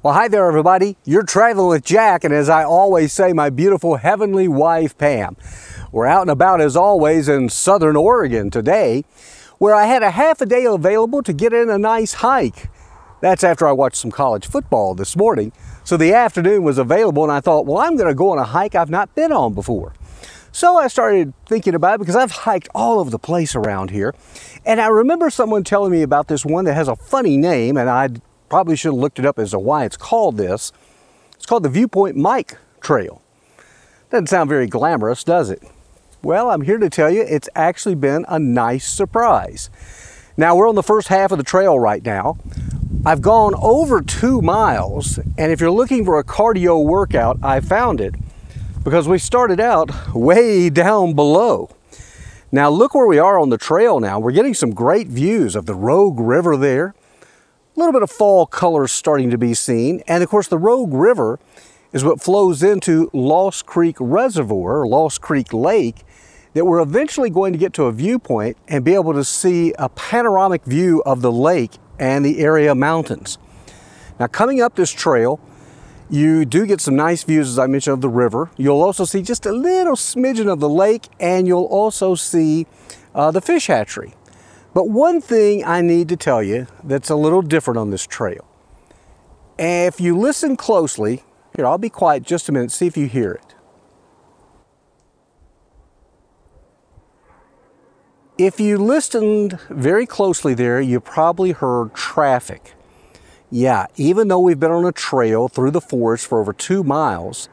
Well, hi there, everybody. You're traveling with Jack, and as I always say, my beautiful heavenly wife, Pam. We're out and about, as always, in Southern Oregon today, where I had a half a day available to get in a nice hike. That's after I watched some college football this morning. So the afternoon was available, and I thought, well, I'm going to go on a hike I've not been on before. So I started thinking about it because I've hiked all over the place around here. And I remember someone telling me about this one that has a funny name, and I probably should have looked it up as to why it's called this. It's called the Viewpoint Mic Trail. Doesn't sound very glamorous, does it? Well, I'm here to tell you it's actually been a nice surprise. Now, we're on the first half of the trail right now. I've gone over 2 miles, and if you're looking for a cardio workout, I found it because we started out way down below. Now, look where we are on the trail now. We're getting some great views of the Rogue River there. A little bit of fall colors starting to be seen. And of course, the Rogue River is what flows into Lost Creek Reservoir, or Lost Creek Lake, that we're eventually going to get to a viewpoint and be able to see a panoramic view of the lake and the area mountains. Now, coming up this trail, you do get some nice views, as I mentioned, of the river. You'll also see just a little smidgen of the lake, and you'll also see the fish hatchery. But one thing I need to tell you that's a little different on this trail. If you listen closely, here, I'll be quiet just a minute, see if you hear it. If you listened very closely there, you probably heard traffic. Yeah, even though we've been on a trail through the forest for over 2 miles,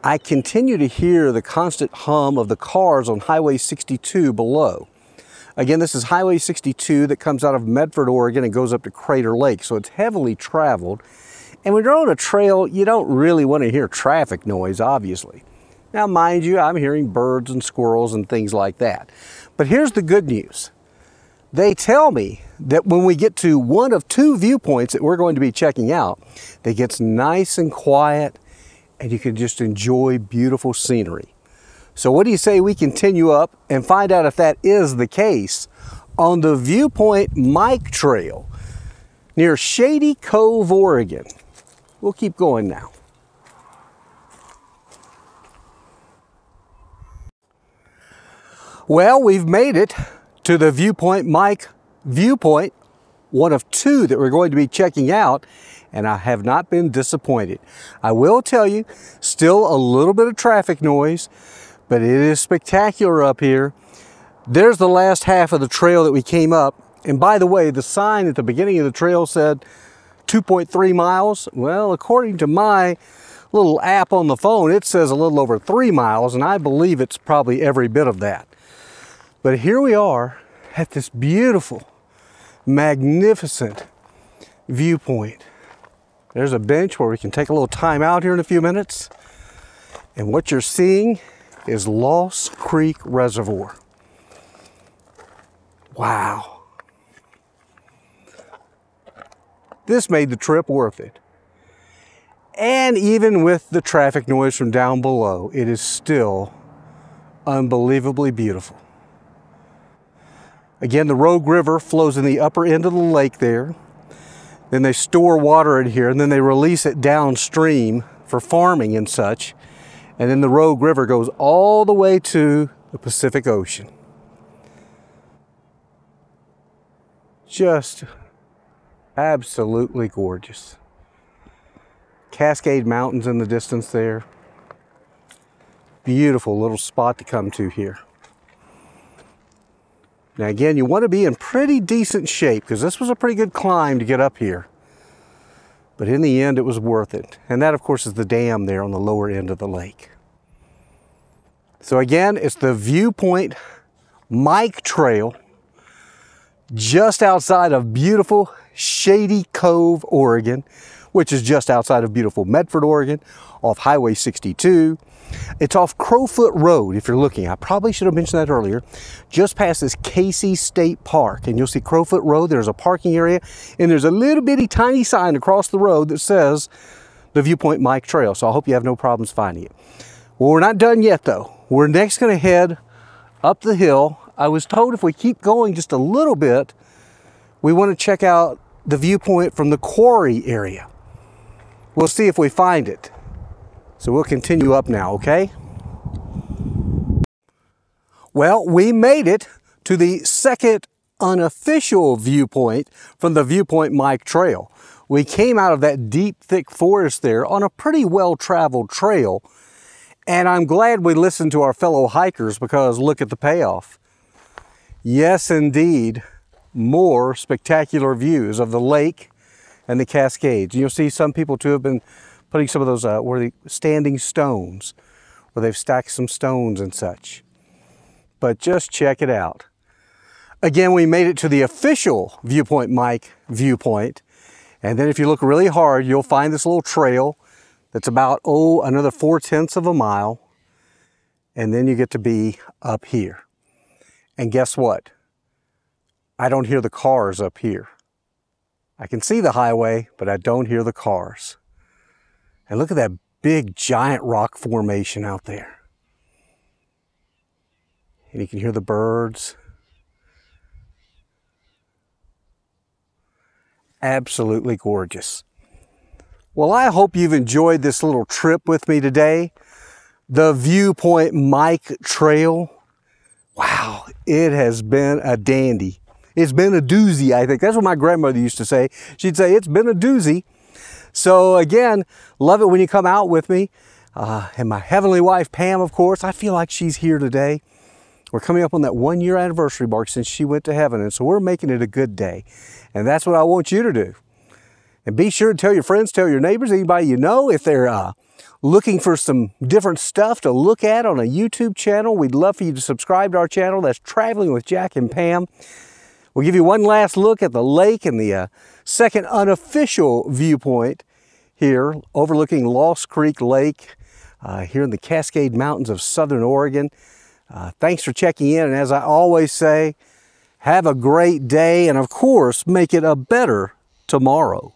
I continue to hear the constant hum of the cars on Highway 62 below. Again, this is Highway 62 that comes out of Medford, Oregon, and goes up to Crater Lake, so it's heavily traveled. And when you're on a trail, you don't really want to hear traffic noise, obviously. Now, mind you, I'm hearing birds and squirrels and things like that. But here's the good news. They tell me that when we get to one of 2 viewpoints that we're going to be checking out, that gets nice and quiet, and you can just enjoy beautiful scenery. So what do you say we continue up and find out if that is the case on the Viewpoint Mic Trail near Shady Cove, Oregon. We'll keep going now. Well, we've made it to the Viewpoint Mic viewpoint, one of 2 that we're going to be checking out, and I have not been disappointed. I will tell you, still a little bit of traffic noise, but it is spectacular up here. There's the last half of the trail that we came up. And by the way, the sign at the beginning of the trail said 2.3 miles. Well, according to my little app on the phone, it says a little over 3 miles, and I believe it's probably every bit of that. But here we are at this beautiful, magnificent viewpoint. There's a bench where we can take a little time out here in a few minutes. And what you're seeing is Lost Creek Reservoir. Wow. This made the trip worth it. And even with the traffic noise from down below, it is still unbelievably beautiful. Again, the Rogue River flows in the upper end of the lake there. Then they store water in here, and then they release it downstream for farming and such. And then the Rogue River goes all the way to the Pacific Ocean. Just absolutely gorgeous. Cascade Mountains in the distance there. Beautiful little spot to come to here. Now again, you want to be in pretty decent shape because this was a pretty good climb to get up here. But in the end, it was worth it. And that, of course, is the dam there on the lower end of the lake. So again, it's the Viewpoint Mic Trail just outside of beautiful Shady Cove, Oregon, which is just outside of beautiful Medford, Oregon, off Highway 62. It's off Crowfoot Road, if you're looking. I probably should have mentioned that earlier. Just past this Casey State Park, and you'll see Crowfoot Road. There's a parking area, and there's a little bitty tiny sign across the road that says the Viewpoint Mic Trail. So I hope you have no problems finding it. Well, we're not done yet, though. We're next going to head up the hill. I was told if we keep going just a little bit, we want to check out the viewpoint from the quarry area. we'll see if we find it. So we'll continue up now, okay? Well, we made it to the second unofficial viewpoint from the Viewpoint Mic Trail. We came out of that deep, thick forest there on a pretty well-traveled trail, and I'm glad we listened to our fellow hikers because look at the payoff. Yes, indeed, more spectacular views of the lake and the Cascades. You'll see some people too have been putting some of those standing stones, where they've stacked some stones and such. But just check it out. Again, we made it to the official Viewpoint Mic viewpoint. And then if you look really hard, you'll find this little trail that's about, another 4/10 of a mile. And then you get to be up here. And guess what? I don't hear the cars up here. I can see the highway, but I don't hear the cars. And look at that big giant rock formation out there. And you can hear the birds. Absolutely gorgeous. Well, I hope you've enjoyed this little trip with me today. The Viewpoint Mic Trail. Wow, it has been a dandy. It's been a doozy, I think. That's what my grandmother used to say. She'd say, it's been a doozy. So again, love it when you come out with me. And my heavenly wife, Pam, of course, I feel like she's here today. We're coming up on that 1-year anniversary mark since she went to heaven. And so we're making it a good day. And that's what I want you to do. And be sure to tell your friends, tell your neighbors, anybody you know, if they're looking for some different stuff to look at on a YouTube channel. We'd love for you to subscribe to our channel. That's Traveling with Jack and Pam. We'll give you one last look at the lake and the second unofficial viewpoint here, overlooking Lost Creek Lake, here in the Cascade Mountains of Southern Oregon. Thanks for checking in, and as I always say, have a great day, and of course, make it a better tomorrow.